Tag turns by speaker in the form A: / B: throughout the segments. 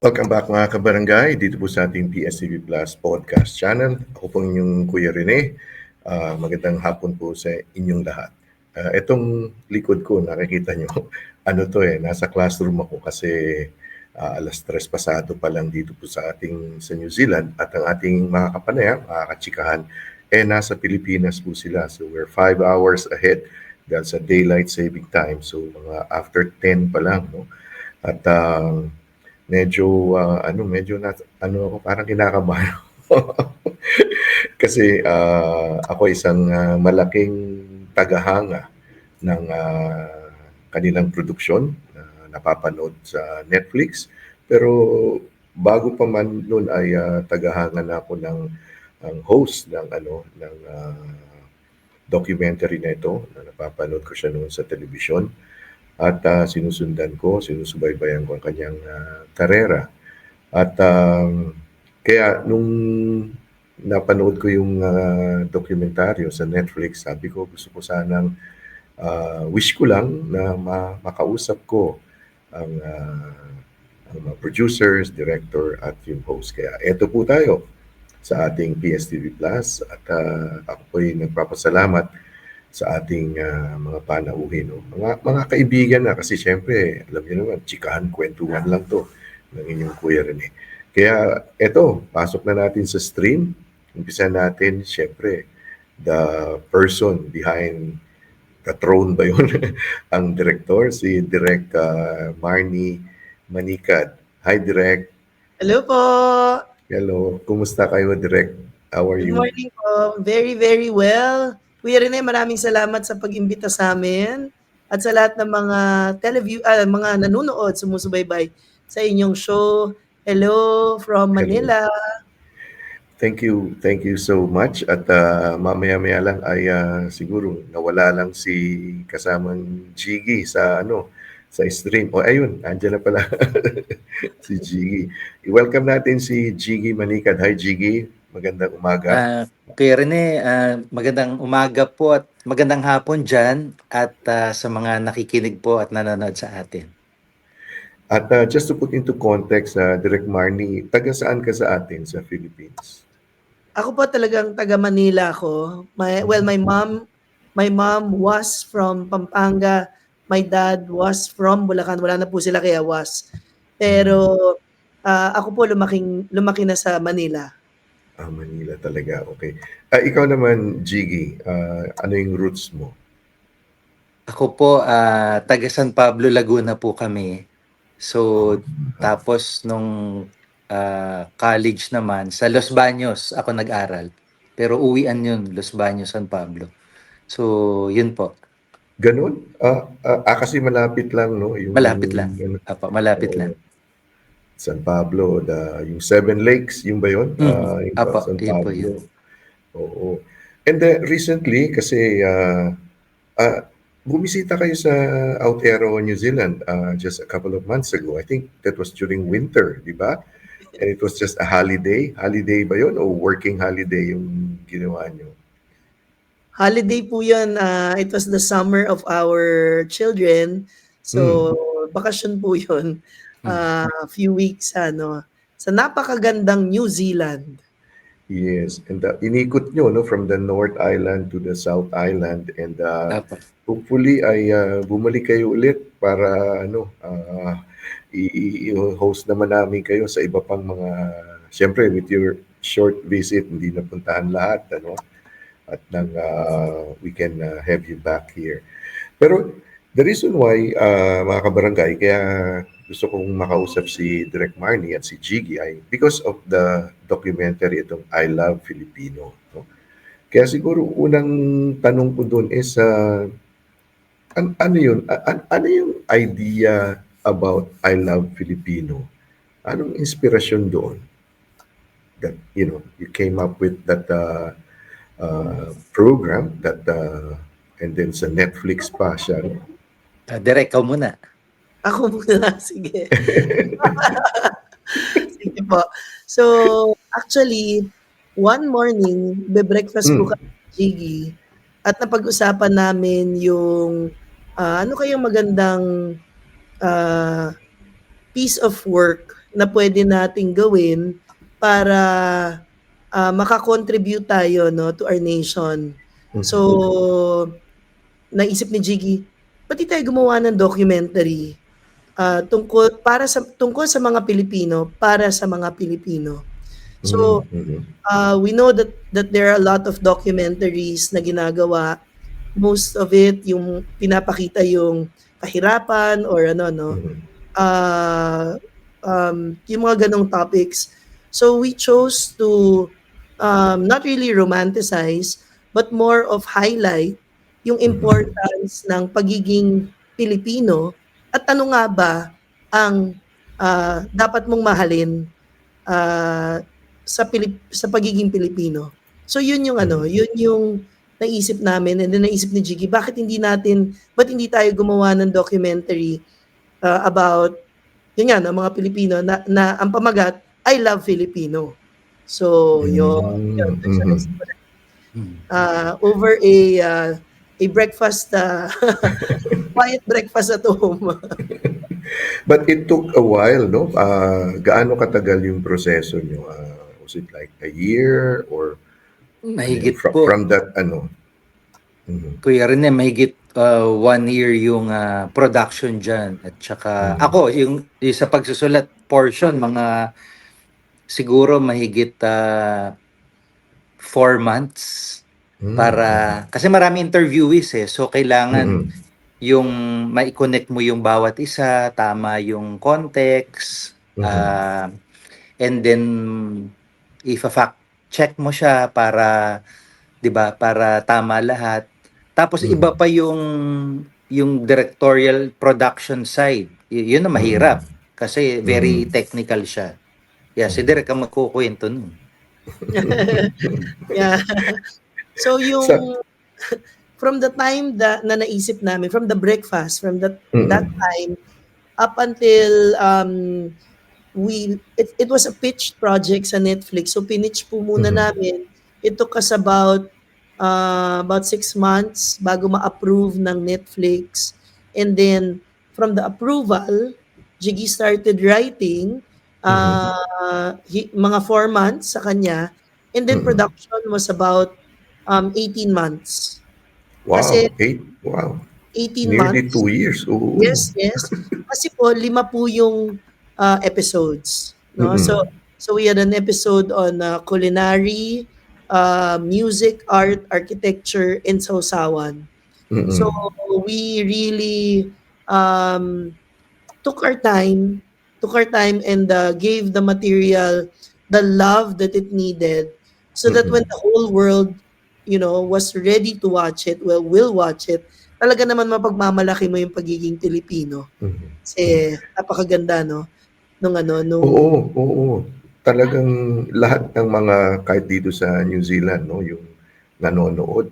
A: Welcome back mga kabarangay, dito po sa ating PSTV Plus podcast channel. Ako po inyong Kuya Rene. Magandang hapon po sa inyong lahat. Itong likod ko, nakikita nyo, nasa classroom ako kasi alas 3 pasado pa lang dito po sa New Zealand at ang ating mga kapanaya, mga katsikahan, nasa Pilipinas po sila. So we're 5 hours ahead dahil sa daylight saving time. So mga after 10 pa lang, no? At ako parang kinakabahan ako. Kasi ako isang malaking tagahanga ng kanilang produksyon na napapanood sa Netflix. Pero bago pa man noon ay tagahanga na ako ng ang host ng documentary na ito na napapanood ko siya noon sa telebisyon. At sinusubaybayan ko ang kanyang karera. At kaya nung napanood ko yung dokumentaryo sa Netflix, sabi ko gusto ko sanang wish ko lang na makausap ko ang mga producers, director at yung host. Kaya eto po tayo sa ating PSTV Plus at ako po'y nagpapasalamat sa ating mga panauhin. No? Mga kaibigan na kasi syempre, alam niyo naman, chikahan, kwentuhan lang to ng inyong Kuya Rene. Kaya eto, pasok na natin sa stream. Umpisa natin, syempre, the person behind the throne ba yun? Ang director, si Direk Marnie Manicad. Hi, Direk.
B: Hello po.
A: Hello. Kumusta kayo, Direk? How are
B: Good
A: you?
B: morning po. Very, very well. Kuya Rene, maraming salamat sa pag-imbita sa amin at sa lahat ng mga nanonood, sumusubaybay sa inyong show. Hello from
A: Hello.
B: Manila.
A: Thank you so much. At mamaya-maya lang ay siguro nawala lang si kasamang Jiggy sa stream. O ayun, andyan na pala si Jiggy. I-welcome natin si Jiggy Manicad. Hi Jiggy, magandang umaga.
C: Kuya Rene, magandang umaga po at magandang hapon dyan at sa mga nakikinig po at nanonood sa atin.
A: At just to put into context, Direk Marnie, taga saan ka sa atin sa Philippines?
B: Ako po talagang taga Manila ako. My mom was from Pampanga. My dad was from Bulacan. Wala na po sila kaya was. Pero ako po lumaki na sa Manila.
A: Manila talaga, okay. Ikaw naman, Jiggy, ano yung roots mo?
C: Ako po, taga San Pablo, Laguna po kami. So, tapos nung college naman, sa Los Baños ako nag-aral. Pero uwian yun, Los Baños, San Pablo. So, yun po.
A: Ganun? Kasi malapit lang, no?
C: Malapit lang. Malapit lang.
A: San Pablo, yung Seven Lakes, yung ba yun? San
C: yun po
A: Pablo.
C: yun.
A: Oo. And recently, kasi bumisita kayo sa Aotearoa, New Zealand just a couple of months ago. I think that was during winter, di ba? And it was just a holiday. Holiday ba yun o working holiday yung ginawa nyo?
B: Holiday po yun. It was the summer of our children. So, bakasyon po yun. A few weeks sa napakagandang New Zealand.
A: Yes, and inikot nyo from the North Island to the South Island and hopefully ay bumalik kayo ulit para i-host naman namin kayo sa iba pang mga, siyempre with your short visit hindi napuntahan lahat at we can have you back here. Pero the reason why mga kabarangay kaya gusto kong makausap si Direk Marnie at si Jiggy ay because of the documentary itong I Love Filipino. No? Kaya siguro unang tanong ko doon is ano yung idea about I Love Filipino? Anong inspirasyon doon? That you came up with that program that and then sa Netflix pa siya. No?
C: Direk, ikaw muna.
B: Ako muna, sige. Sige po. So, actually, one morning, be-breakfast ko kami ni Jiggy at napag-usapan namin yung ano kayong magandang piece of work na pwede nating gawin para makakontribute tayo, no, to our nation. So, naisip ni Jiggy, ba't di tayo gumawa ng documentary tungkol sa mga Pilipino para sa mga Pilipino. So, we know that there are a lot of documentaries na ginagawa. Most of it, yung pinapakita yung kahirapan or ano, no, yung mga ganong topics. So we chose to not really romanticize, but more of highlight yung importance ng pagiging Pilipino at ano nga ba ang dapat mong mahalin sa pagiging Pilipino. So yun yung yun yung naisip namin, and then naisip ni Jiggy, ba't hindi tayo gumawa ng documentary about yun nga, ng mga Pilipino na ang pamagat, I love Filipino. So yun over a breakfast, quiet breakfast at home.
A: But it took a while, no? Gaano katagal yung proseso nyo? Was it like a year or
C: Mahigit po.
A: from that
C: Kuya Rene, mahigit 1 year yung production dyan. At saka ako, yung sa pagsusulat portion, mga siguro mahigit 4 months para, kasi marami interviewees so kailangan yung mai-connect mo yung bawat isa, tama yung context, and then i-fact check mo siya para, 'di ba, para tama lahat. Tapos iba pa yung directorial production side. Yun na mahirap kasi very technical siya. Yeah, si Derek ang magkukwento nun.
B: Yeah. So yung from the time na naisip namin, from the breakfast, from that time up until it was a pitched project sa Netflix. So pinitch po muna namin. It took us about 6 months bago ma-approve ng Netflix. And then from the approval, Jiggy started writing mga 4 months sa kanya. And then production was about 18 months.
A: Wow,
B: Kasi
A: 18
B: Nearly
A: months. 2 years. Oh.
B: Yes. Kasi po 5 po yung episodes, no? So we had an episode on culinary, music, art, architecture, and sausawan. So we really took our time and gave the material the love that it needed, so that when the whole world, was ready to watch it, will watch it, talaga naman mapagmamalaki mo yung pagiging Pilipino. Kasi napakaganda, no?
A: Oo. Talagang lahat ng mga, kahit dito sa New Zealand, no, yung nanonood,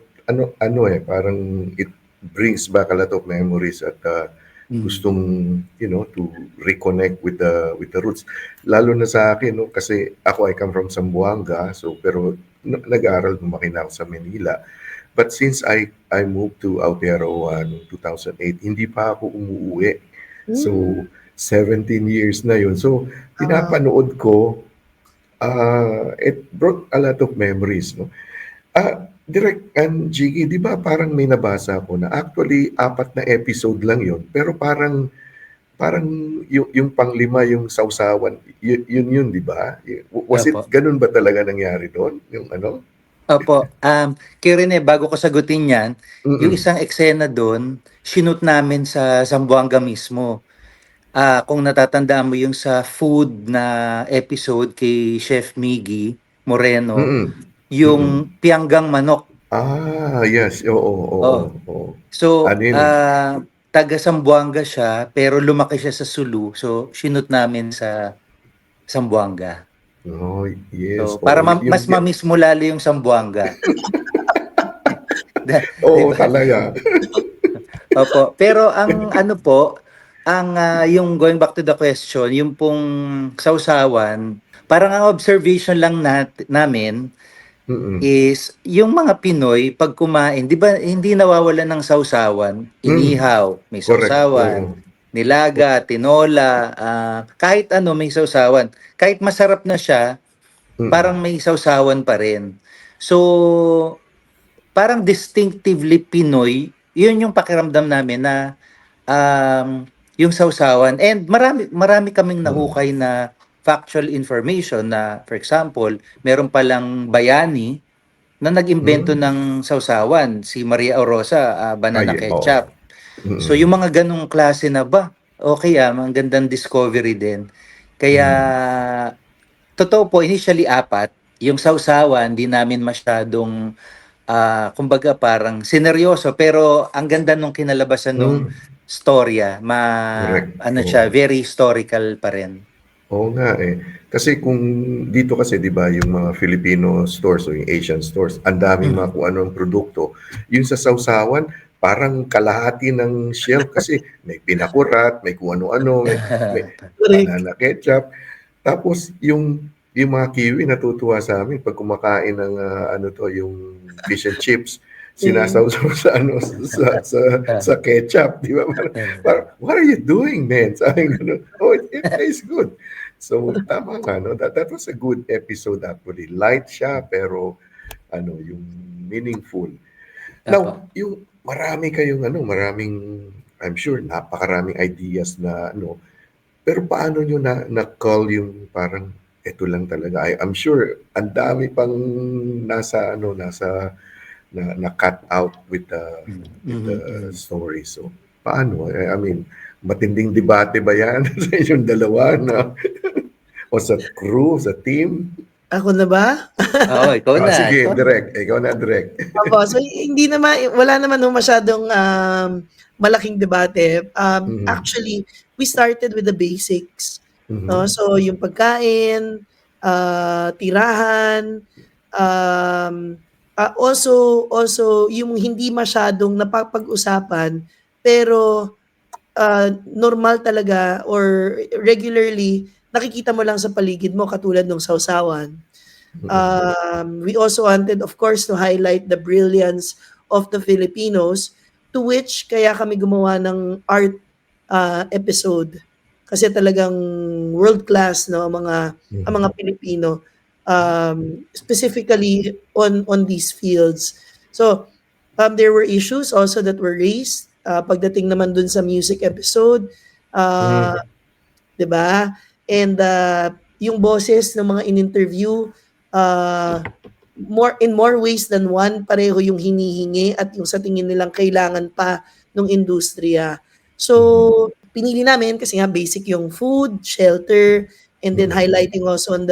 A: parang it brings back a lot of memories at gustong, to reconnect with the roots. Lalo na sa akin, no, kasi ako, I come from Zamboanga, so pero nag-aral, lumaki na ako sa Manila. But since I moved to Aotearoa noong 2008, hindi pa ako umuwi. So 17 years na yun. So pinapanood ko, it brought a lot of memories, no. Direk and Jiggy, di ba parang may nabasa ko na actually 4 na episode lang yun, pero parang yung panglima, yung sausawan, yun, di ba? Was it ganun ba talaga nangyari doon? Yung ano?
C: Opo. Kirine, bago ko sagutin yan, yung isang eksena doon, shoot namin sa Zamboanga mismo. Kung natatandaan mo yung sa food na episode kay Chef Miggy Moreno, yung pianggang manok.
A: Yes. Oo.
C: So, taga Zamboanga siya, pero lumaki siya sa Sulu. So, shoot namin sa Zamboanga.
A: Oh, yes.
C: So, para mas ma-miss mo lalo yung Zamboanga.
A: Oo, talaga.
C: Opo. Pero ang yung going back to the question, yung pong sausawan, parang ang observation lang namin is yung mga Pinoy pag kumain, 'di ba, hindi nawawalan ng sausawan, inihaw, may sausawan, nilaga, tinola, kahit ano may sausawan. Kahit masarap na siya, parang
A: Mm.
C: may sausawan pa rin. So, parang distinctively Pinoy, yun yung pakiramdam namin na yung sausawan. And marami, marami kaming
A: Mm.
C: nahukay na factual information na, for example, meron palang bayani na nag-imbento
A: Hmm.
C: ng sausawan, si Maria Orosa, banana
A: Ay, oo.
C: ketchup. So
A: Mm.
C: yung mga ganong klase na ba, okay ang gandang discovery din. Kaya,
A: Mm.
C: totoo po, initially apat, yung sausawan, di namin masyadong, kumbaga parang sineryoso, pero ang ganda nung kinalabasan nung
A: Hmm.
C: storya,
A: Correct.
C: ano siya,
A: Oo.
C: very historical pa rin.
A: Oo nga eh. Kasi kung dito kasi 'di ba yung mga Filipino stores o yung Asian stores, ang daming mga
C: Mhm.
A: kung anong produkto. Yung sa sausawan, parang kalahati ng shelf kasi may pinakurat, may kung ano-ano, may
B: Correct.
A: banana ketchup. Tapos yung mga Kiwi natutuwa sa amin 'pag kumakain ng, ano 'to, yung fish and chips,
B: Eh,
A: sinasawsaw sa ano, sa ketchup, 'di ba? Parang, "What are you doing, man?" Sabing gano'n. "Oh, it tastes good." So, tama nga 'no, that was a good episode actually. Light siya pero ano, yung meaningful.
C: Apo.
A: Now, yung marami kayong ano, I'm sure napakaraming ideas na ano, pero paano niyo na-cull yung parang eto lang talaga? I'm sure ang dami pang na-cut out
C: Mhm,
A: with the
C: mhm, mhm.
A: story. So, paano? I mean, matinding debate ba yan sa inyong dalawa na o sa crew, sa team?
B: ako na ba?
C: Oo, ikaw na,
A: Sige,
C: ikaw na.
A: direct. Ikaw na, direct.
B: Opo, so hindi naman wala naman ho masyadong, malaking debate.
A: Mhm.
B: Actually, we started with the basics, 'no?
A: Mhm.
B: So yung pagkain, tirahan, um, also yung hindi masyadong napapag-usapan pero, normal talaga or regularly nakikita mo lang sa paligid mo katulad nung sawsawan.
A: Mm.
B: We also wanted, of course, to highlight the brilliance of the Filipinos, to which kaya kami gumawa ng art episode. Kasi talagang world class, no, ang mga
A: Mhm.
B: Pilipino, specifically on these fields. So, there were issues also that were raised pagdating naman dun sa music episode. Uh,
A: Hmm.
B: 'Di ba? And, yung boses ng mga in-interview, ah, in more ways than one, pareho yung hinihingi at yung sa tingin nilang kailangan pa nung industriya.
A: Mhm.
B: So, pinili namin kasi nga basic yung food, shelter, and then
A: Mm.
B: highlighting also on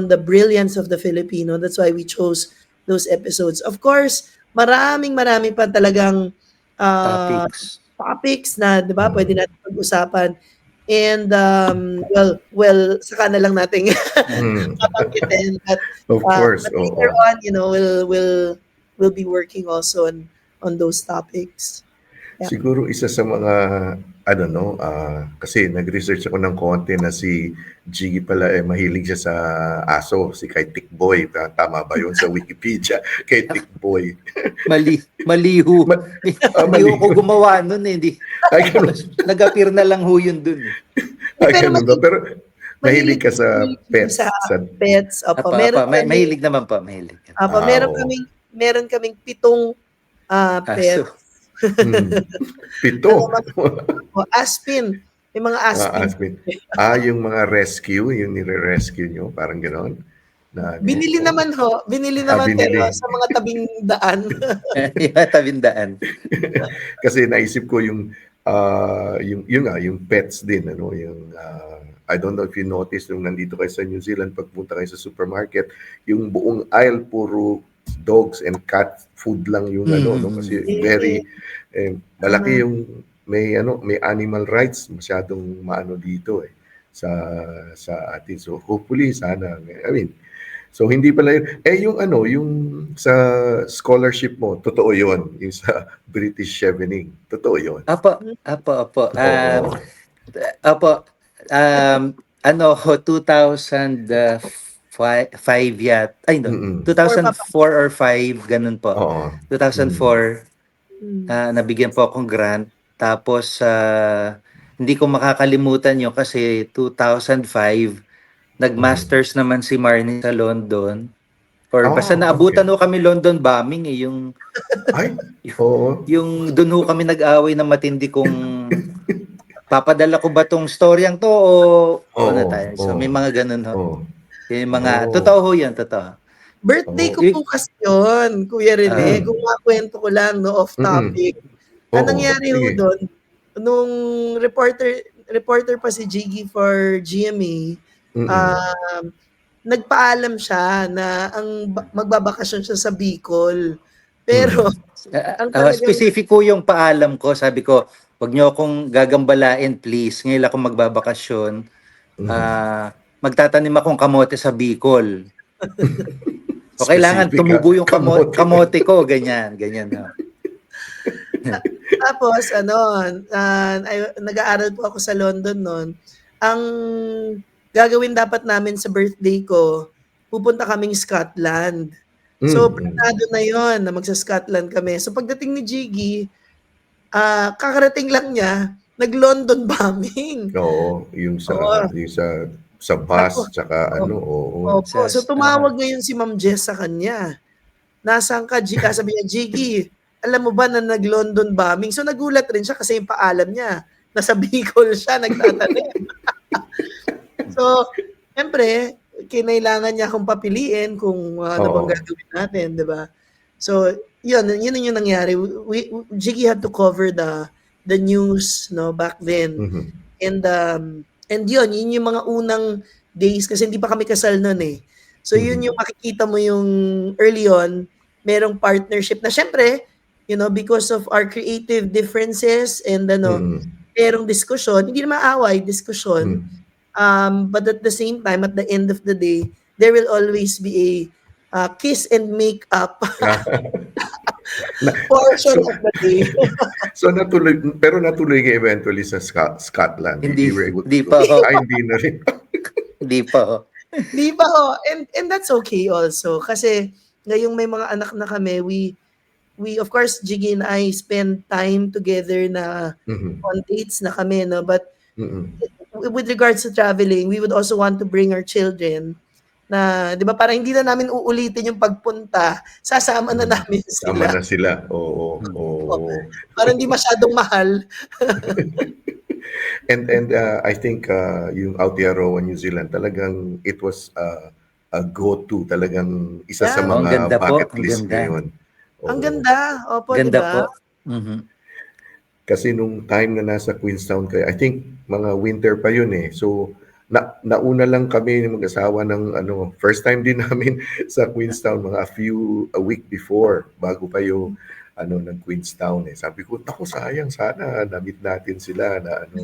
B: the brilliance of the Filipino. That's why we chose those episodes. Of course, maraming-marami pa talagang, ah,
C: Topics.
B: topics na 'di ba puwede
A: Mm.
B: nating pag-usapan. And, saka na lang nating
A: Hmm.
B: babanggitin
A: Of course,
B: but later
A: oo.
B: on, we'll be working also on those topics. Yeah.
A: Siguro isa sa mga ano 'no, kasi nag-research ako ng konti na si Jiggy pala, eh, mahilig siya sa aso, si kay Tikboy, tama ba yun sa Wikipedia? Kay Tikboy.
C: Mali ho.
A: Ma
C: Hindi ho
A: mali
C: ako
A: yun.
C: gumawa nun, eh, hindi
A: Ay gano'n.
C: nag-appear na lang ho yun dun, eh.
B: Pero
A: Gano'n ba? Pero mahilig
B: mahilig
A: ka sa
B: din sa
A: pets, sa
B: pets, opo.
C: Apa, mahilig naman po, mahilig.
A: oo.
B: Meron kaming 7
C: Aso.
B: pets.
A: Hmm.
B: Mga
A: 7.
B: aspin, may mga aspin.
A: Aspen. Yung mga rescue, yung nire-rescue niyo, parang gano'n? Na ano, oh,
B: Binili naman pero
A: binili.
B: sa mga tabing daan.
C: Yung tabindaan.
A: Kasi naisip ko yung nga, yung pets din, ano, I don't know if you noticed nung nandito kayo sa New Zealand, pagpunta kayo sa supermarket, yung buong aisle puro dogs and cat food lang yung ano, no, kasi
C: Mhm.
B: Eh,
A: malaki
B: tama.
A: yung may animal rights masyadong maano dito eh sa atin. So hopefully sana, I mean, so hindi pala yun. Yung ano, yung sa scholarship mo, totoo yun. Yung sa British Chevening, totoo yun.
C: Apo, apo.
A: Oo.
C: Apo, um, ano ho, 2005 ay no,
A: Mm.
B: Or papa
C: 2004 or 5, ganun po.
A: Oo. Mm.
C: 2004,
B: hmm.
C: nabigyan po akong grant. Tapos, hindi ko makakalimutan yun kasi 2005, nag-masters naman si Marnie sa London. Or basta
A: Ah,
C: naabutan
A: okay.
C: ho kami London bombing eh,
A: Ay, oo.
C: yung dun ho kami nag-away ng matindi kung papadala ko ba tong storyang to o ano
A: Oo,
C: tayo. So may
A: oo,
C: mga ganun ho.
A: oo.
C: Yung mga,
A: Oo,
C: totoo ho yan, totoo.
B: Birthday
A: oo.
B: ko po kasi yun, Kuya Rene.
C: Ah,
A: Mm,
B: Kung makwento ko lang, no, off
A: mm.
B: topic. Ang
A: Oo,
B: nangyari ho
A: sige.
B: doon, nung reporter pa si Jiggy for GMA,
A: Mm,
B: um, nagpaalam siya na magbabakasyon siya sa Bicol. Pero
A: mm,
B: ang talagang
C: specific po yung paalam ko. Sabi ko, wag niyo akong gagambalain please. Ngayon ako magbabakasyon.
A: mm.
C: Magtatanim akong kamote sa Bicol. O kailangan
A: Specific,
C: tumubo yung
A: kamote.
C: kamote ko, ganyan, ganyan. No?
B: tapos ano, nag-aaral po ako sa London noon. Ang gagawin dapat namin sa birthday ko, pupunta kaming Scotland. So,
A: Mm.
B: planado na yon na magsa-Scotland kami. So, pagdating ni Jiggy, kakarating lang niya, nag-London bombing.
A: Oo,
B: Oo,
A: yung sa
B: tapos
A: bus tsaka
B: o
A: ano, oo.
B: opo. So,
C: Uh,
B: tumawag ngayon si Ma'am Jess sa kanya. "Nasaan ka, sabi niya, "Jiggy, alam mo ba na nag-London bombing?" So, nagulat rin siya kasi yung paalam niya, nasa Bicol siya nagtatanim. So, siyempre kinailangan niya akong papiliin kung ano bang
A: Oo.
B: gagawin natin, 'di ba? So, yun yung nangyari. Jiggy had to cover the news, no, back then.
A: Mhm.
B: And yun yung mga unang days kasi hindi pa kami kasal nun, eh. So, yun
A: Mhm.
B: yung makikita mo yung early on, merong partnership na siyempre, because of our creative differences and
A: Mm.
B: merong diskusyon, hindi naman away, diskusyon.
A: Hmm.
B: But at the same time, at the end of the day, there will always be a kiss and make up
A: Na
B: portion
A: so
B: of the day.
A: so natuloy ka eventually sa Scotland.
C: hindi,
A: You were able to
C: hindi
A: go.
C: pa ho.
A: Hindi na rin.
C: Hindi pa ho.
B: Di ba? Oh, and that's okay also. Kasi ngayong may mga anak na kami, we of course, Jiggy and I spend time together na
A: Mhm.
B: on dates na kami, no? But
A: Mm.
B: with regards to traveling, we would also want to bring our children na, 'di ba, parang hindi na namin uulitin yung pagpunta, sasama na
A: Mm.
B: namin
A: Tama
B: sila.
A: na sila, oo,
C: Hmm.
A: oo.
B: Para hindi masyadong mahal.
A: And I think yung Aotearoa, New Zealand, talagang it was a go-to, talagang isa sa
B: Yeah,
C: Oh, ang
A: mga
C: ganda po,
A: bucket
C: ang
A: list
C: ganda.
A: ngayon.
B: ang
A: Oo.
B: ganda. Opo, 'di
C: Ganda
B: ba?
C: po. Mhm.
A: Kasi nung time na nasa Queenstown kayo, I think mga winter pa yun eh. So nauna lang kami ng mag-asawa ng ano, first time din namin sa Queenstown, a week before bago pa yung ano ng Queenstown eh. Sabi ko, naku, sayang, sana na-meet natin sila na ano.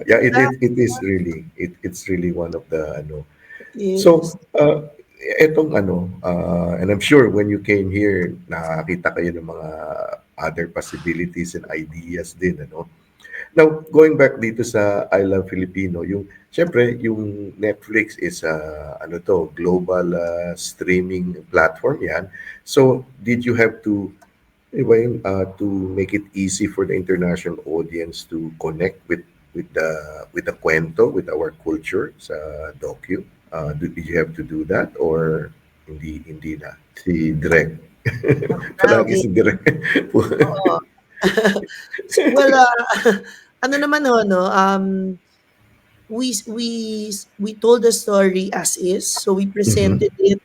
A: Yeah, it is really, it's really one of the ano. So,
B: Yes.
A: etong ano, and I'm sure when you came here, nakakita kayo ng mga other possibilities and ideas din, ano. Now, going back dito sa I Love Filipino, syempre, yung Netflix is, ano to, global streaming platform yan. So, did you have to, di ba yun, to make it easy for the international audience to connect with the kwento, with our culture sa docu? Did you have to do that or hindi na? Si Direk. Palagi
B: Okay.
A: si Direk.
B: Oo. Well, ano naman ho, no, we told the story as is. So we
A: Mhm.
B: presented it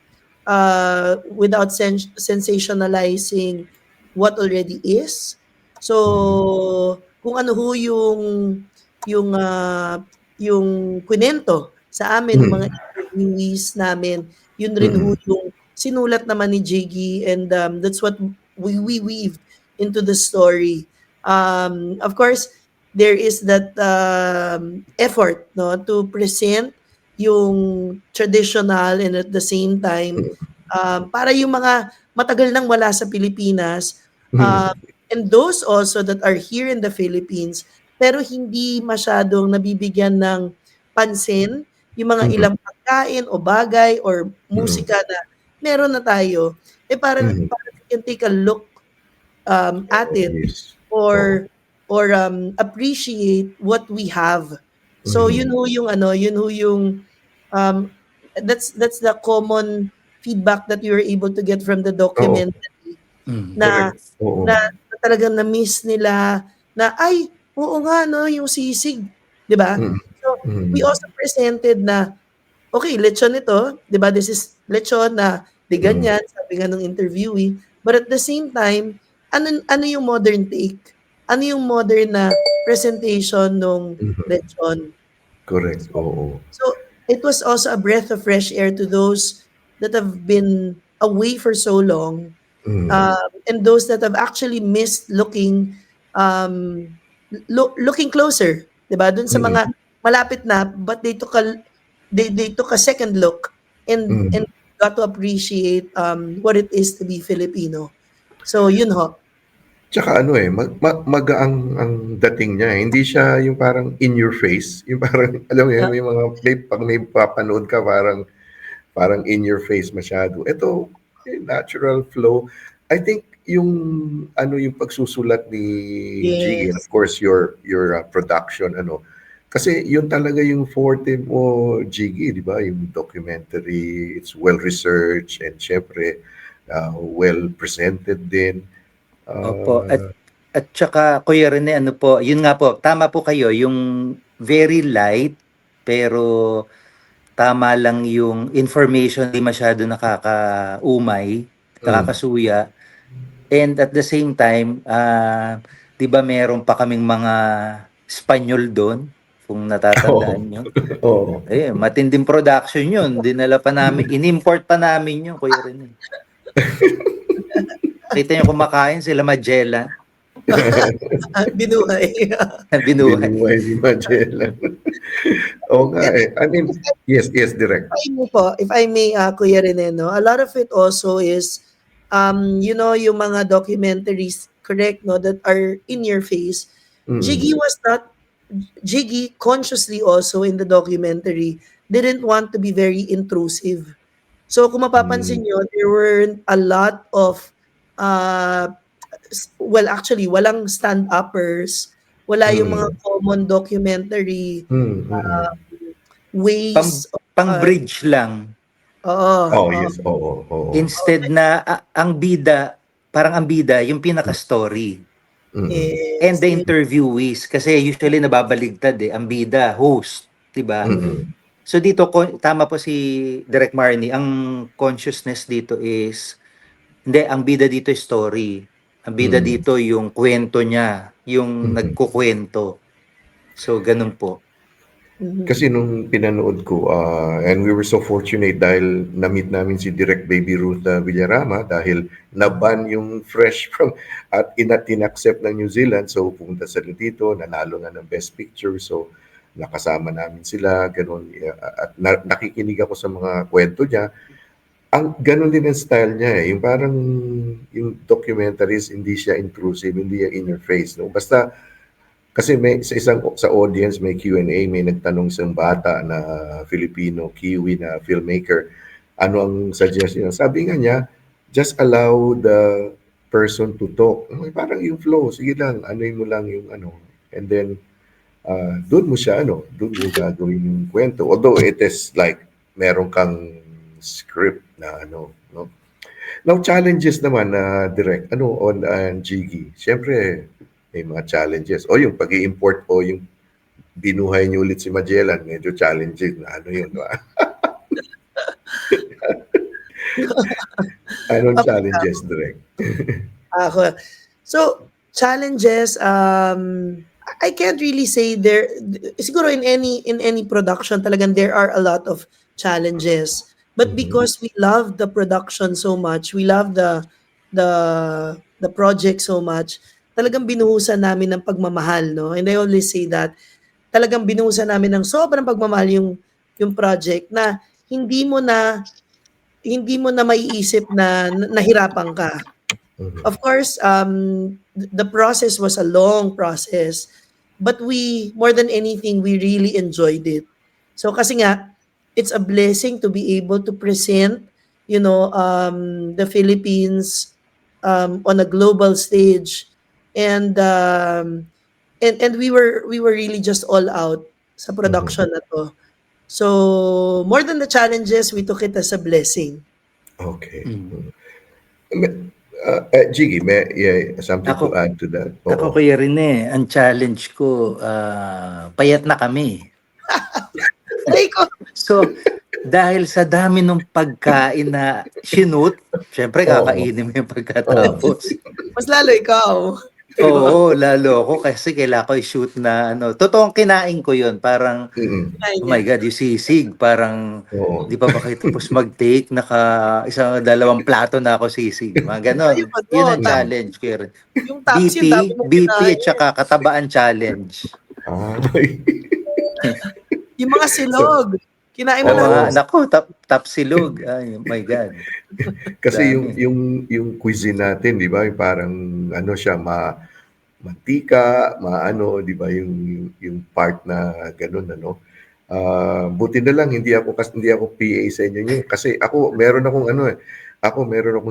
B: without sensationalizing what already is.
A: Mhm.
B: So kung ano ho yung yung kwento sa amin ng mga
A: Mhm.
B: interviewees namin, yun rin ho
A: Mhm.
B: yung sinulat naman ni Jiggy, and that's what we weaved into the story. Of course, there is that effort, no, to present yung traditional and at the same time para yung mga matagal nang wala sa Pilipinas, um,
A: Mhm.
B: and those also that are here in the Philippines pero hindi masyadong nabibigyan ng pansin yung mga
A: Mhm.
B: ilang pagkain o bagay or
A: Mhm.
B: musika na meron na tayo, para
A: Mhm.
B: we can take a look at
A: Oh,
B: it
A: yes.
B: or
A: Oo.
B: or appreciate what we have. So yun ho yung um, that's the common feedback that we were able to get from the
A: Oo,
B: documentary
C: Mm.
B: na
A: correct. Oo.
B: na talagang na-miss nila na, "Ay, oo nga 'no, yung sisig." 'Di ba?
A: Mm.
B: So, we
A: Mm.
B: also presented na, "Okay, lechon ito, 'di ba? This is lechon na 'di
A: Mm.
B: ganyan," sabi nga nung interviewee. But at the same time, ano ano yung modern take? Ano yung modern na presentation nung
A: Mhm.
B: lechon?
A: Correct,
B: So
A: oo.
B: so it was also a breath of fresh air to those that have been away for so long,
A: Mm.
B: and those that have actually missed um, looking closer, 'di ba? Dun sa
A: Mm.
B: mga malapit na, but they took a second look
A: Mm.
B: and got to appreciate what it is to be Filipino. So yun ho.
A: Tsaka ano, eh, magaang ang dating niya, eh. Hindi siya yung parang in your face, yung parang alam mo yun,
B: Yeah.
A: may mga may 'pag may papanood ka parang parang in your face masyado. Ito, eh, natural flow. I think yung ano, yung pagsusulat ni Jiggy and of
B: Yes.
A: course your production ano, kasi yun talaga yung forte mo, Jiggy, 'di ba? Yung documentary, it's well researched and siyempre, well presented din.
C: Opo,
A: Ah,
C: at tsaka Kuya Rene, ano po, yun nga po, tama po kayo, yung very light, pero tama lang yung information, di masyado nakakaumay,
A: mm.
C: nakakasuya. And at the same time, 'di ba meron pa kaming mga Espanyol doon, kung
A: Oo.
C: natatandaan nyo?
A: Oo.
C: Eh, matinding production yun. Dinala pa namin, in-import pa namin yun, Kuya Rene. Kita nyo kumakain sila Magellan,
B: Binuhay.
C: binuhay.
A: Binuhay ni Magellan. Oo nga, eh. I mean, yes, yes, direct.
B: If I may, Kuya Rene, no, a lot of it also is, yung mga documentaries, correct, no, that are in your face.
A: Mm.
B: Jiggy was not, Jiggy consciously also in the documentary didn't want to be very intrusive. So kung
A: Hmm.
B: mapapansin niyo, there weren't a lot of, uh, well, actually, walang stand-uppers, wala yung mga
A: Mm.
B: common documentary
A: Hmm, mm.
C: Pang,
B: ways of,
C: pang bridge lang.
B: oo,
A: Oh,
B: oo.
A: yes, oo, oo.
C: Instead na ang bida, parang ang bida, yung pinaka-story.
A: Mm.
C: And
B: Yes,
C: the
B: yes.
C: interviewees, kasi usually nababaligtad eh, ang bida, host, 'di ba?
A: Mm.
C: So dito, tama po si Direk Marnie, ang consciousness dito is, hindi, ang bida dito is story. Ang bida
A: Mm.
C: dito yung kwento niya, yung
A: Mm.
C: nagkukwento. So, ganun po.
A: Kasi nung pinanood ko, and we were so fortunate dahil na-meet namin si Direk Baby Ruth Villarama dahil na-ban yung fresh from at inaccept ng New Zealand. So pumunta sila dito, nanalo nga ng Best Picture. So nakasama namin sila, ganun. At nakikinig ako sa mga kwento niya. Ang ganun din ang style niya eh. Yung parang yung documentaries, hindi siya intrusive, hindi siya in your face. No? Basta kasi may sa audience may Q&A, may nagtanong isang bata na Filipino Kiwi na filmmaker, ano ang suggestion niya? Sabi nga niya, just allow the person to talk. Parang yung flow, sige lang, anuin mo lang yung ano. And then, doon mo siya, doon mo gagawin yung kwento. Although it is like, meron kang script na ano, no? Now, challenges naman na direct, on Jiggy. Siyempre, may mga challenges. O yung pag import o yung binuhay niyo ulit si Magellan, medyo challenging na ano yun, di ba? Anong
B: Okay,
A: challenges, direct?
B: ako. So, challenges, I can't really say there, siguro in any production talagang there are a lot of challenges. But
A: Mhm.
B: because we love the production so much, we love the project so much, talagang binuhusan namin ng pagmamahal, no? And I always say that talagang binuhusan namin ng sobrang pagmamahal yung project na hindi mo na hindi mo na maiisip na nahirapan ka.
A: Mhm.
B: Of course, the process was a long process, but more than anything, we really enjoyed it. So kasi nga, it's a blessing to be able to present, the Philippines on a global stage. And and we were really just all out sa production na to. So more than the challenges, we took it as a blessing.
A: Okay.
C: Mm.
A: Jiggy, something to
C: Ako,
A: add to that?
C: ako
A: Oo.
C: Kuya Rene, ang challenge ko, payat na kami.
B: Aray ko,
C: So, dahil sa dami ng pagkain na shoot, syempre
A: Oo.
C: kakainin mo yung pagkatapos.
B: mas lalo ikaw.
C: Oo, lalo ako kasi kailangan ko i-shoot na ano. Totoong kinain ko yun. Parang,
A: Mm.
B: Ay,
C: oh my God, yung sisig. Parang,
A: Oo.
C: di pa ba kayo tapos mag-take? Dalawang plato na ako sisig. Mga ganon.
B: Ayun, ano,
C: Yun ang
B: ta-
C: challenge ko yun.
B: yung tops, yung dami mong
C: BP
B: kinain.
C: at saka katabaan challenge.
A: Ay.
B: Yung mga silog. Kinain mo
C: Ang
B: na.
C: mga,
A: Oo.
C: nako, tapsilog. Ay, my God.
A: Kasi
C: Dami.
A: yung cuisine natin, di ba, yung parang ano siya, mantika, maano, di ba, yung part na ganun, ano. Buti na lang hindi ako PA sa inyo niyo kasi meron akong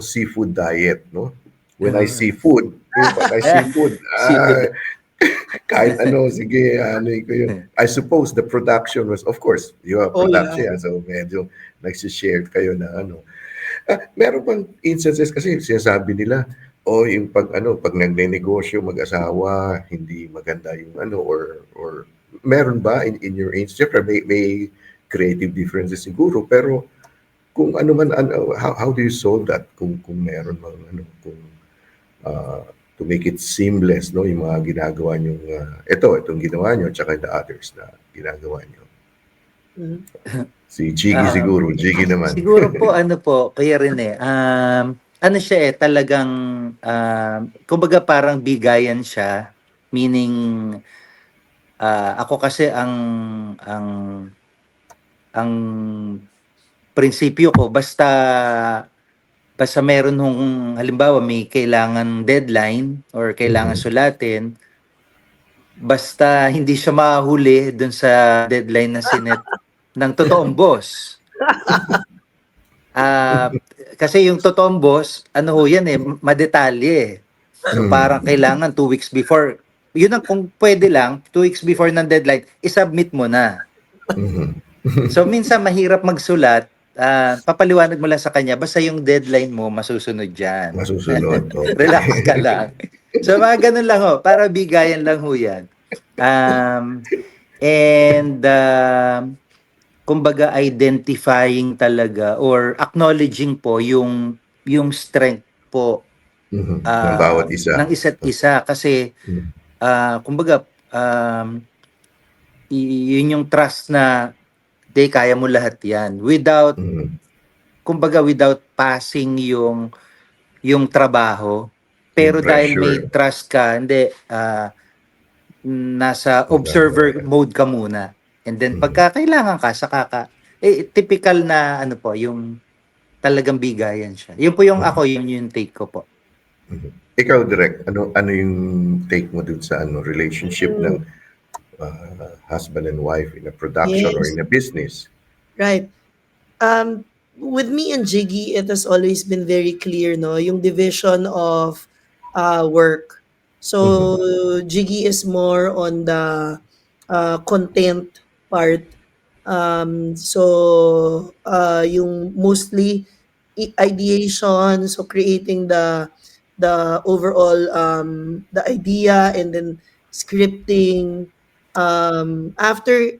A: seafood diet, no. When I see food, pag I see food,
C: Seafood.
A: kahit ano, sige, ano ko yun. I suppose the production was, of course, you have
B: Oh, yeah.
A: production, so medyo nagsishare kayo na ano. Meron bang instances kasi sinasabi nila, yung pag nagnenegosyo mag-asawa, hindi maganda yung ano, or meron ba in your instance? Siyempre, may creative differences siguro, pero kung ano man, how do you solve that? Kung meron bang ano, kung to make it seamless, no, yung mga ginagawa nyo, itong ginawa nyo, tsaka the others na ginagawa nyo.
B: Mhm.
A: Si Jiggy siguro, Jiggy naman.
C: Siguro po, ano po, kaya rin ano siya talagang, kumbaga parang bigayan siya, meaning, ako kasi ang prinsipyo ko, basta meron halimbawa may kailangan deadline or kailangan sulatin, basta hindi siya mahuli dun sa deadline na sinet ng totoong boss. Kasi yung totoong boss, ano ho yan madetalye. So parang kailangan 2 weeks before, yun ang kung pwede lang, 2 weeks before ng deadline, isubmit mo na. So minsan mahirap magsulat, papaliwanag mo lang sa kanya, basta yung deadline mo masusunod dyan.
A: Masusunod. Okay.
C: Relax ka lang. So mga ganun lang ho, para bigayan lang ho yan. Kumbaga identifying talaga or acknowledging po yung strength po
A: Ng bawat isa.
C: ng isa't isa kasi kumbaga yun yung trust na kaya mo lahat yan without kumbaga without passing yung trabaho, pero
A: Yung
C: dahil may
A: pressure.
C: trust ka, nasa observer mode ka muna. And then pagka kailangan ka, saka ka, typical na ano po, yung talagang bigayan siya. Yun po yung ako, yun yung take ko po.
A: Ikaw, Direk, ano yung take mo dun sa relationship ng husband and wife in a production or
B: Yes.
A: in a business?
B: Right. With me and Jiggy, it has always been very clear, no, yung division of work. So Jiggy is more on the content part. Yung mostly ideation, so creating the overall the idea and then scripting. After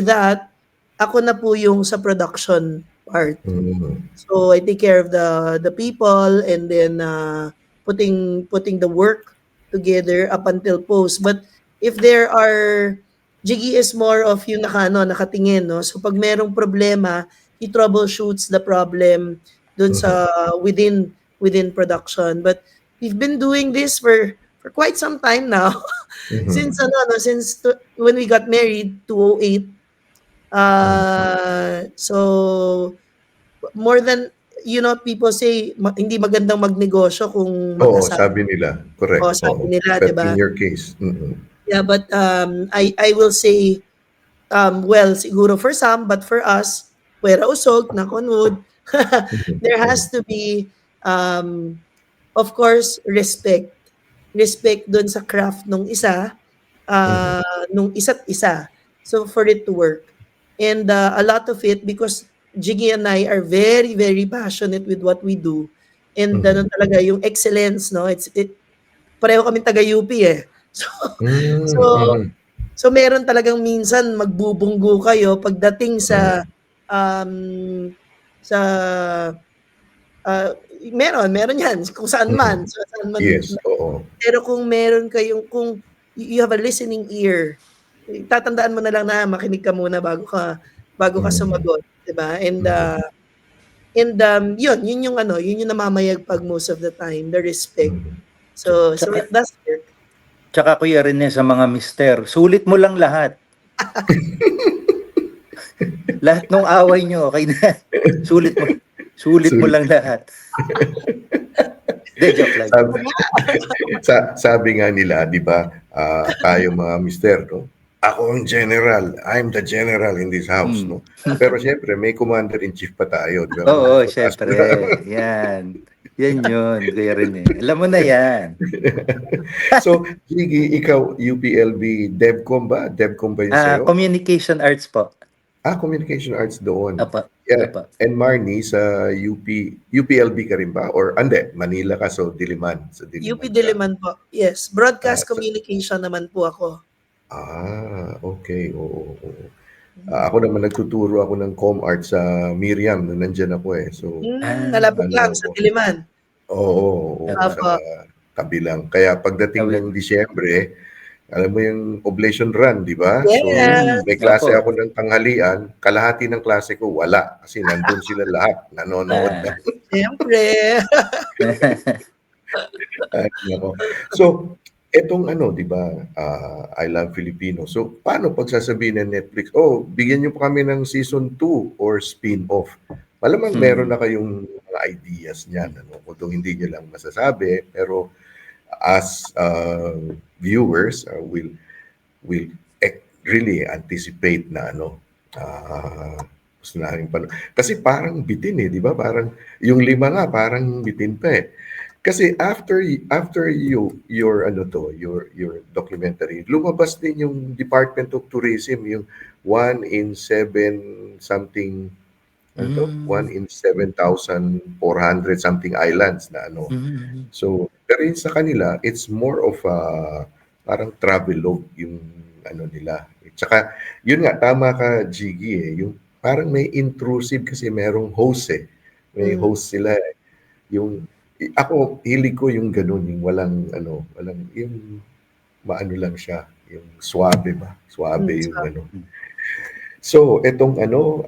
B: that, ako na po yung sa production part. So I take care of the people and then putting the work together up until post. But if there are, Jiggy is more of yung nakatingin, no? So pag merong problema, he troubleshoots the problem dun sa within production. But we've been doing this for quite some time now. Since when we got married, 2008. So more than, people say hindi magandang magnegosyo kung
A: Oo,
B: mag-asawa.
A: sabi nila. Correct.
B: Oo, sabi nila,
A: But
B: diba?
A: in your case,
B: Yeah, but I will say, well, siguro for some, but for us, pwera usog, nakunod, there has to be, of course, respect. Respect dun sa craft nung isa, nung isa't isa. So for it to work. And a lot of it because Jiggy and I are very, very passionate with what we do. And ano talaga, yung excellence, no? Pareho kami taga-UP eh. So, so,
A: Mm.
B: so meron talagang minsan magbubunggo kayo pagdating
A: Mm.
B: um, sa, ah, meron yan kung saan
A: Mm.
B: man, sa saan man.
A: Yes, oo.
B: Pero kung meron kayong, kung you have a listening ear, tatandaan mo na lang na makinig ka muna bago ka
A: Mm.
B: sumagot, 'di ba?
A: Mm.
B: Yun yung ano, yun yung namamayagpag most of the time, the respect.
A: Mm.
B: So
C: Tsaka
B: it does work.
C: tsaka Kuya Rene sa mga mister, sulit mo lang lahat. Lahat nung away niyo, okey na. Sulit mo sulit mo
A: Sulit.
C: lang lahat. Hindi, joke lang.
A: Sabi sabi nga nila, 'di ba, tayo mga mister, 'no, "Ako ang general, I'm the general in this house," 'no? Pero siyempre may commander-in-chief pa tayo, 'di ba?
C: Oo,
A: Magpapataas
C: siyempre.
A: pa.
C: Yan. Yan yun, Kuya Rene. Alam mo na yan.
A: So, Jiggy, ikaw UPLB DevCom ba? DevCom ba yung sa'yo?
C: Communication arts po.
A: Communication arts doon.
C: Apa,
A: Yeah.
C: apa.
A: And Marnie, sa UPLB ka rin ba? Or hindi, Manila ka, so Diliman. Sa
B: UP
A: Diliman ka.
B: Diliman po. Yes, broadcast
A: Ah,
B: communication naman po ako.
A: Okay. Oo, oo. Ako naman nagtuturo ako ng ComArt sa Miriam nung nandiyan ako eh. So,
B: Malapit
A: ano
B: lang sa
A: ako.
B: Diliman.
A: Oo, sa
B: Opo.
A: tabi lang. Kaya pagdating ng Disyembre, alam mo yung oblation run, di ba? So,
B: Yes.
A: may klase
C: Opo.
A: ako ng tanghalian, kalahati ng klase ko wala kasi nandun sila lahat, nanonood na.
B: Siyempre.
A: Ay, nako. So, etong ano, di ba, I Love Filipino. So, paano pag sasabihin ng Netflix, bigyan niyo pa kami ng season 2 or spin-off? Malamang meron na kayong mga ideas niyan, ano? Although hindi niyo lang masasabi, pero as viewers, will really anticipate na ano, gusto namin kasi parang bitin eh, di ba? Parang yung 5 nga parang bitin pa eh. Kasi after your ano to, your documentary, lumabas din yung Department of Tourism, yung 1 in 7 something, ano to? 1 in 7,400 something islands na ano. So, pero yun sa kanila, it's more of parang travelogue yung ano nila. Tsaka, yun nga, tama ka, Jiggy eh. Yung parang may intrusive kasi merong host eh. May host sila eh. Yung, ako, hilig ko yung ganun, yung walang, ano, walang, yung maano lang siya, yung suabe ba? Suabe yung ano. So, etong ano,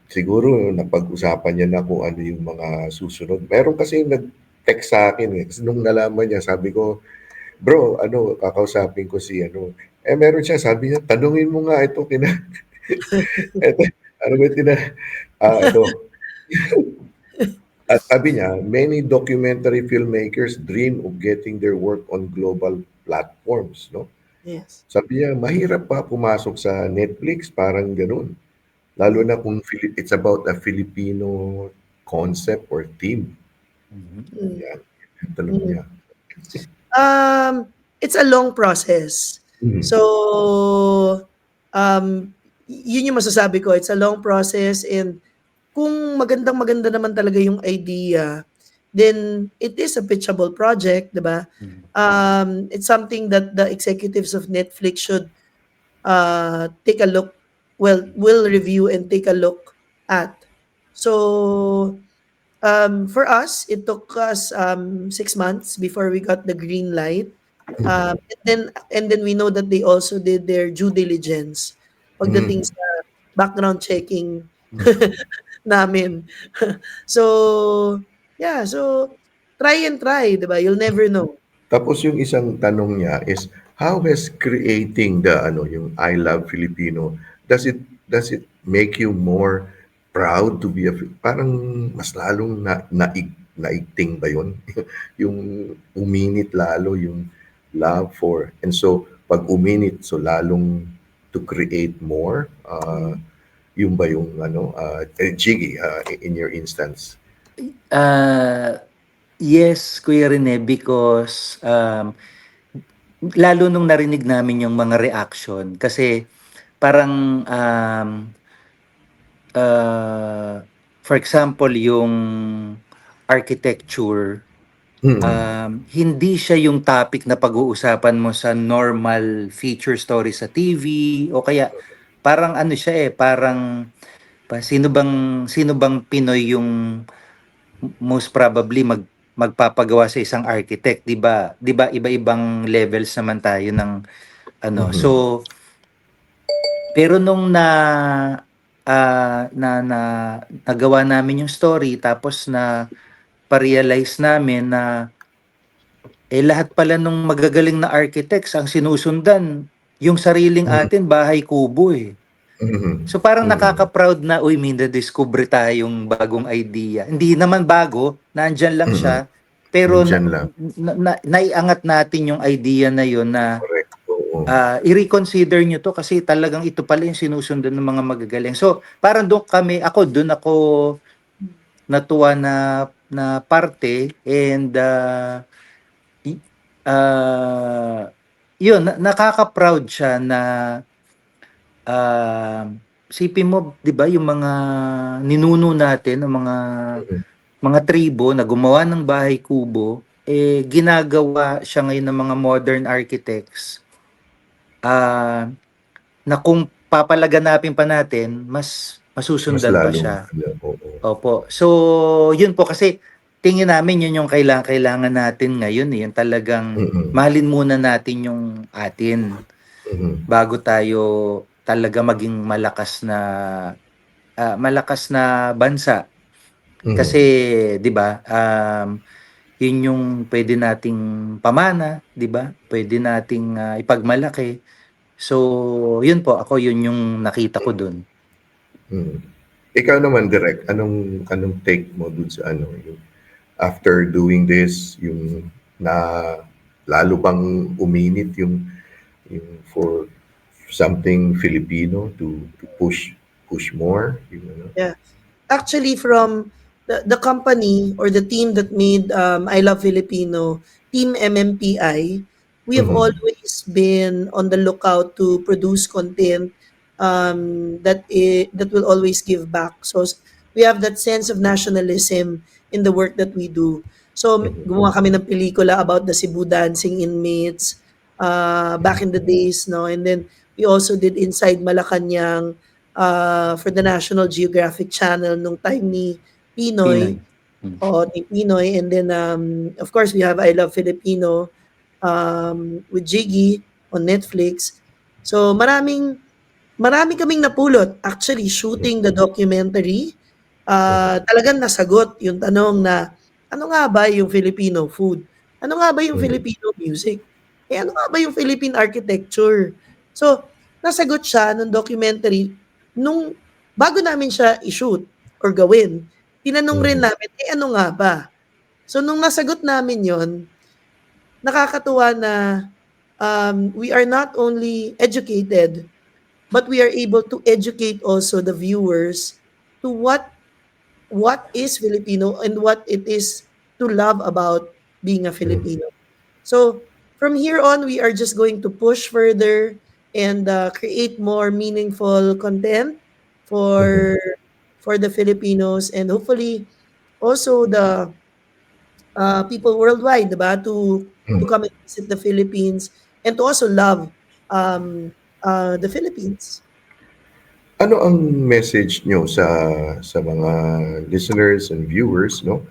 A: siguro napag-usapan niya na kung ano yung mga susunod. Meron kasi nag-text sa akin eh. Kasi nung nalaman niya, sabi ko, bro, ano, kakausapin ko si ano. Meron siya, sabi niya, tanungin mo nga ito kina... ito, ano ba ito? At sabi niya, many documentary filmmakers dream of getting their work on global platforms, no?
B: Yes.
A: Sabi niya, mahirap pa pumasok sa Netflix, parang ganun. Lalo na kung it's about a Filipino concept or theme. Yan, tanong niya.
B: It's a long process. So, yun yung masasabi ko. It's a long process and kung magandang-maganda naman talaga yung idea, then it is a pitchable project, di ba? It's something that the executives of Netflix should take a look, will review and take a look at. So, for us, it took us 6 months before we got the green light. And then we know that they also did their due diligence pagdating sa background checking namin. So, yeah, so try and try, 'di ba? You'll never know.
A: Tapos yung isang tanong niya is, how has creating the ano, yung I Love Filipino, does it make you more proud to be parang mas lalong naigting ba yun? Yung uminit lalo yung love for, and so pag uminit, so lalong to create more, yung ba yung ano, Jiggy, in your instance?
C: Yes, Kuya Rene, because lalo nung narinig namin yung mga reaction kasi parang for example yung architecture, hindi siya yung topic na pag-uusapan mo sa normal feature story sa TV o kaya parang ano siya parang sino bang Pinoy yung most probably magpapagawa sa isang architect, 'di ba? 'Di ba iba-ibang levels naman tayo ng ano. So pero nung nagawa namin yung story tapos na pa-realize namin na lahat pala nung magagaling na architects ang sinusundan yung sariling atin bahay kubo So parang nakaka-proud na, uy, may na-discover tayong bagong idea. Hindi naman bago, nandyan lang siya, pero
A: Nandyan lang.
C: naiangat natin yung idea na yun na
A: Correct. Oo.
C: i-reconsider nyo to kasi talagang ito pala yung sinusundan ng mga magagaling. So parang doon ako natuwa na parte and yun, nakaka-proud siya na sipin mo, 'di ba, yung mga ninuno natin, ang mga tribo na gumawa ng bahay kubo, ginagawa siya ngayon ng mga modern architects. Na kung papalaganapin pa natin, mas
A: Mas
C: masusundan pa
A: lalong
C: siya.
A: oo.
C: Opo. So, yun po kasi tingin namin yun yung kailangan natin ngayon Yung talagang mahalin muna natin yung atin bago tayo talaga maging malakas na bansa. Kasi 'di ba? Yun yung pwede nating pamana, 'di ba? Pwede nating ipagmalaki. So, yun po yun yung nakita ko dun.
A: Ikaw naman, Direk, anong take mo dun sa yung after doing this, yung na lalo bang uminit yung for something Filipino to push more,
B: Yeah. Actually, from the company or the team that made I Love Filipino, Team MMPI, we have always been on the lookout to produce content that will always give back. So we have that sense of nationalism in the work that we do. So gumawa kami ng pelikula about the Cebu dancing inmates back in the days, no? And then we also did Inside Malacanang for the National Geographic Channel nung time ni Pinoy.
C: Pinoy.
B: Oo, ni Pinoy. And then, of course, we have I Love Filipino with Jiggy on Netflix. So, marami kaming napulot. Actually, shooting the documentary, talagang nasagot yung tanong na, ano nga ba yung Filipino food? Ano nga ba yung Filipino music? Ano nga ba yung Philippine architecture? So, nasagot siya ng documentary nung bago namin siya i-shoot or gawin. Tinanong rin namin, ano nga ba? So, nung nasagot namin yon, nakakatuwa na we are not only educated, but we are able to educate also the viewers to what is Filipino and what it is to love about being a Filipino. So from here on, we are just going to push further and create more meaningful content for the Filipinos and hopefully also the people worldwide, diba? To come and visit the Philippines and to also love the Philippines.
A: Ano ang message nyo sa mga listeners and viewers, no?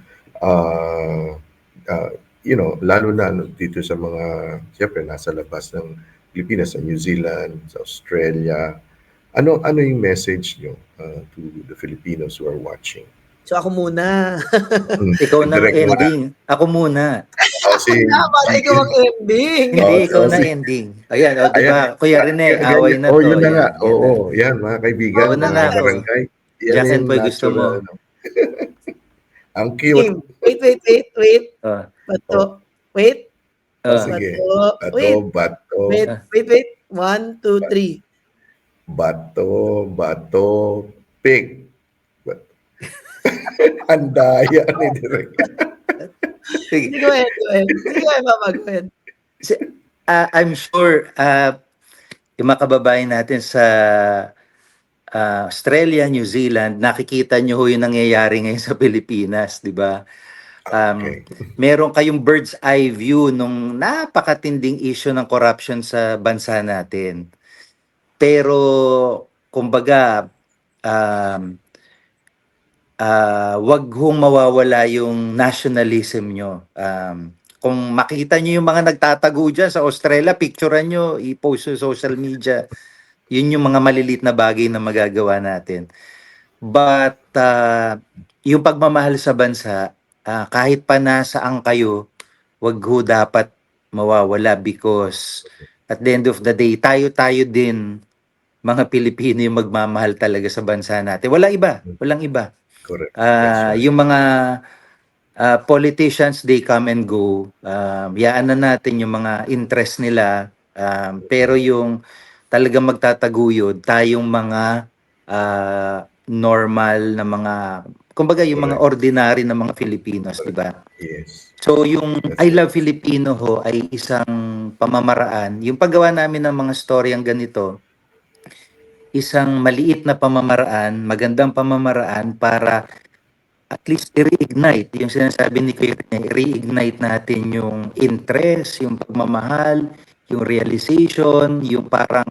A: Lalo na dito sa mga, siyempre, nasa labas ng Pilipinas, sa New Zealand, sa Australia. Ano yung message nyo to the Filipinos who are watching?
B: So ako muna.
C: Ikaw na
A: Direct muna.
C: ending. Ako muna.
B: Ikaw ang ending.
C: Hindi, ikaw na ending. Ayan, di ba? Kuya Rene, away na to.
A: Yun na nga.
C: Yan,
A: Oo, yan, mga kaibigan,
C: Oo na
A: mga
C: nga,
A: barangay. Yan
C: Jackson
A: yung
C: po, gusto mo.
A: natural, Ang cute.
B: Wait. Bato. Wait.
A: Sige. Bato.
B: Wait. 1, 2, 3.
A: Bato, pig. Ang daya ni Direk.
B: Sige, go ahead. Sige, Mama, go ahead.
C: I'm sure yung mga kababayan natin sa Australia, New Zealand, nakikita nyo ho yung nangyayari ngayon sa Pilipinas, di ba?
A: Okay.
C: Meron kayong bird's eye view nung napakatinding issue ng corruption sa bansa natin. Pero, kumbaga, um, wag hong mawawala yung nationalism nyo. Kung makita nyo yung mga nagtatago dyan sa Australia, picturean nyo, i-post sa social media. Yun yung mga maliliit na bagay na magagawa natin. But yung pagmamahal sa bansa, kahit pa nasaan kayo, wag ho dapat mawawala because at the end of the day, tayo-tayo din, mga Pilipino, yung magmamahal talaga sa bansa natin. Walang iba, walang iba.
A: Correct. That's right.
C: Yung mga politicians, they come and go. Yaan na natin yung mga interest nila. Pero yung talagang magtataguyod, tayong mga normal na mga, kumbaga yung mga
A: Correct.
C: ordinary na mga Filipinos, di ba?
A: Yes.
C: So yung
A: That's
C: I Love Filipino ho ay isang pamamaraan. Yung paggawa namin ng mga story ang ganito, isang maliit na pamamaraan, magandang pamamaraan para at least i-reignite yung sinasabi ni Kuya Rene, i-reignite natin yung interest, yung pagmamahal, yung realization, yung parang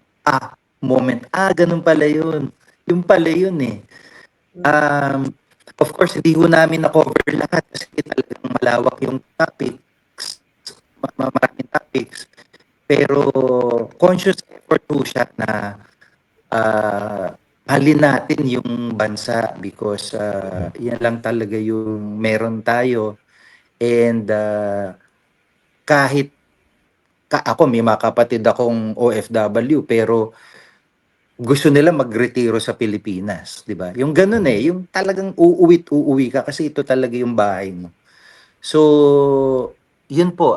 C: moment, ganun pala yun. Yung pala yun eh. Of course, hindi ho namin na-cover lahat kasi talagang malawak yung topics, maraming topics. Pero conscious effort po siya na halin natin yung bansa because yan lang talaga yung meron tayo. And kahit ako, may mga kapatid akong OFW pero gusto nila magretiro sa Pilipinas, di ba? Yung ganun eh, yung talagang uuwi ka kasi ito talaga yung bahay mo. So, yun po,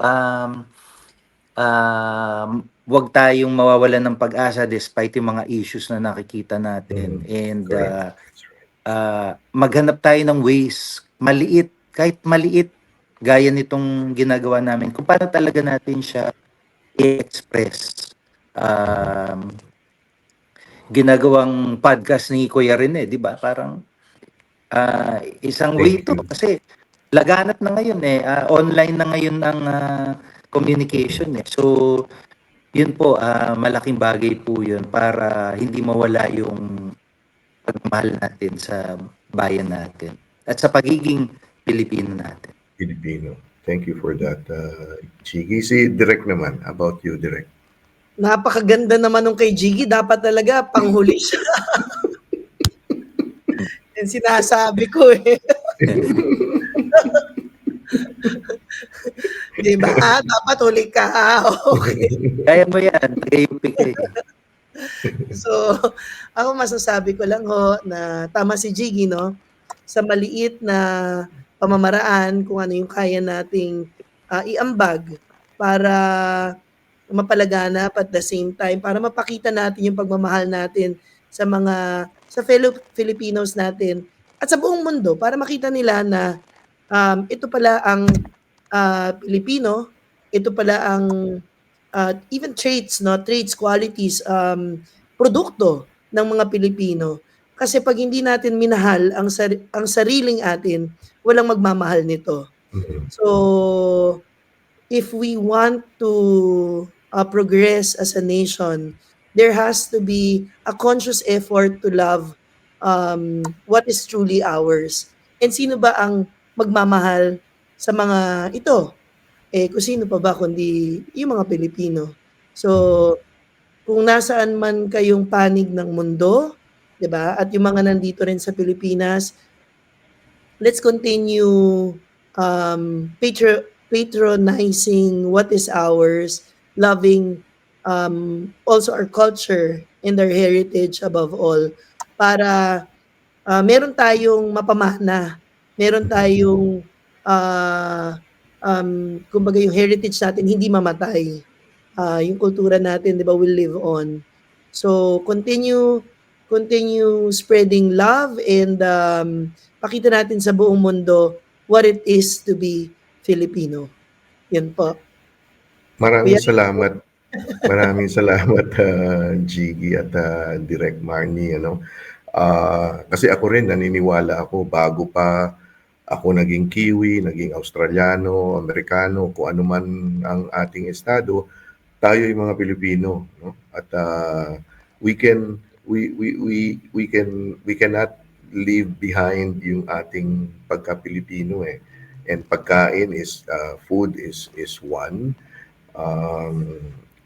C: wag tayong mawawalan ng pag-asa despite yung mga issues na nakikita natin. And
A: Correct. That's right.
C: maghanap tayo ng ways, maliit, kahit maliit, gaya nitong ginagawa namin, kung paano talaga natin siya i-express. Ginagawang podcast ni Kuya Rene, di ba? Parang isang way
A: Thank
C: to
A: you.
C: kasi laganap na ngayon eh. Online na ngayon ang communication eh. So, yun po, malaking bagay po yun para hindi mawala yung pagmamahal natin sa bayan natin at sa pagiging Pilipino natin.
A: Filipino. Thank you for that, Chigi. Si Direk naman, about you, Direk.
B: Napakaganda naman nung kay Jiggy. Dapat talaga panghuli siya. Yan sinasabi ko eh. Di ba? Dapat huli ka. Okay.
C: Kaya mo yan, tagayupi ka eh.
B: So, ako masasabi ko lang ho na tama si Jiggy, no? Sa maliit na pamamaraan kung ano yung kaya nating iambag para mapalaganap at the same time para mapakita natin yung pagmamahal natin sa fellow Filipinos natin at sa buong mundo para makita nila na ito pala ang Pilipino, ito pala ang even traits, qualities, produkto ng mga Pilipino. Kasi pag hindi natin minahal ang sariling atin, walang magmamahal nito. So, if we want to progress as a nation, there has to be a conscious effort to love what is truly ours. And sino ba ang magmamahal sa mga ito? Kung sino pa ba kundi yung mga Pilipino. So, kung nasaan man kayong panig ng mundo, 'di ba? At yung mga nandito rin sa Pilipinas, let's continue patronizing what is ours, loving also our culture and our heritage above all para meron tayong mapamana, meron tayong kumbaga yung heritage natin hindi mamatay. Yung kultura natin, 'di ba, will live on. So continue spreading love and pakita natin sa buong mundo what it is to be Filipino. Yan po.
A: Maraming
B: Kuya
A: salamat. Maraming salamat, Jiggy at Direk Marnie, ano. Kasi ako rin naniniwala ako bago pa ako naging Kiwi, naging Australiano, Amerikano, kung ano man ang ating estado, tayo yung mga Pilipino, no? At we can we cannot leave behind yung ating pagka-Pilipino eh. And pagkain is food is one.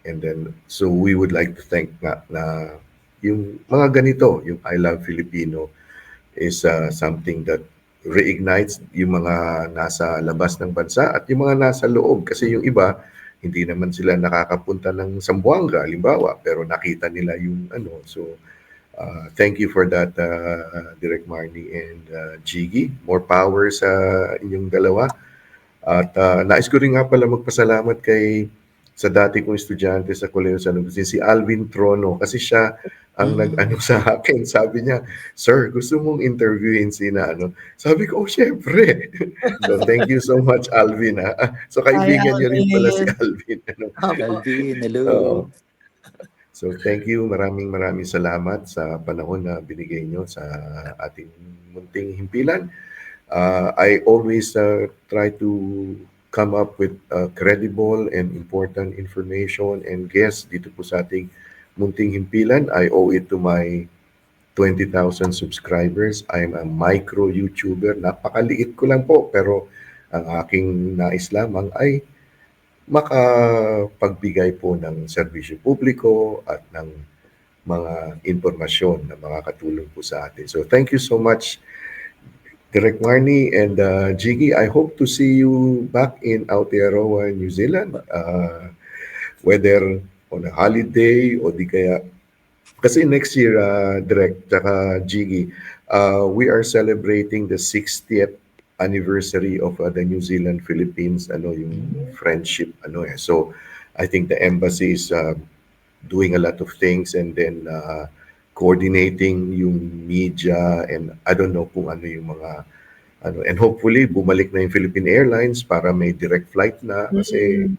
A: And then so we would like to thank na yung mga ganito, yung I Love Filipino is something that reignites yung mga nasa labas ng bansa at yung mga nasa loob. Kasi yung iba, hindi naman sila nakakapunta ng Zamboanga, halimbawa, pero nakita nila yung ano. So, thank you for that, Direk Marnie and Jiggy. More power sa inyong dalawa. At nais ko rin nga pala magpasalamat sa dati kong estudyante sa Kolehiyo San Agustin, si Alvin Trono, kasi siya ang nag-ano sa akin. Sabi niya, "Sir, gusto mong interviewin ano?" Sabi ko, "Oh, syempre." So, thank you so much, Alvin. So,
B: Hi,
A: kaibigan niyo rin pala si
B: Alvin.
A: Alvin. Ano?
B: Opo.
C: Alvin, hello.
A: Oo. So, thank you. Maraming salamat sa panahon na binigay niyo sa ating munting himpilan. I always try to come up with credible and important information and guests dito po sa ating munting himpilan. I owe it to my 20,000 subscribers. I'm a micro YouTuber. Napakaliit ko lang po, pero ang aking nais lamang ay makapagbigay po ng serbisyo publiko at ng mga impormasyon na makakatulong po sa atin. So thank you so much, Direk Marnie and Jiggy. I hope to see you back in Aotearoa, New Zealand. Whether on a holiday o di kaya... Kasi next year, Direk tsaka Jiggy, we are celebrating the 60th anniversary of the New Zealand-Philippines, yung friendship, So, I think the embassy is doing a lot of things and then coordinating yung media and I don't know kung ano yung mga and hopefully bumalik na yung Philippine Airlines para may direct flight na kasi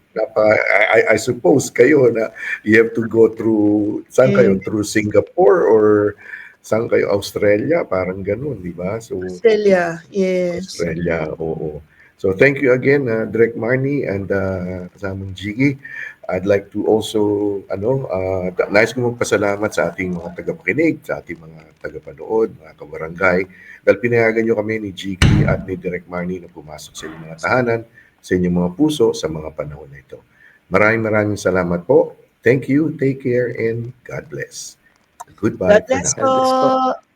A: I suppose kayo na you have to go through saan kayo, through Singapore or saan kayo, Australia, parang ganun, di ba? So
B: Australia, yes.
A: Australia, oo. So thank you again, Direk Marnie and kasamang Jiggy. I'd like to also, nais ko magpasalamat sa ating mga tagapakinig, sa ating mga tagapanood, mga kabarangay, dahil pinayagan nyo kami ni Jiggy at ni Direk Marnie na pumasok sa inyong mga tahanan, sa inyong mga puso, sa mga panahon na ito. Maraming salamat po. Thank you, take care, and God bless. Goodbye
B: God bless
A: for now.
B: po.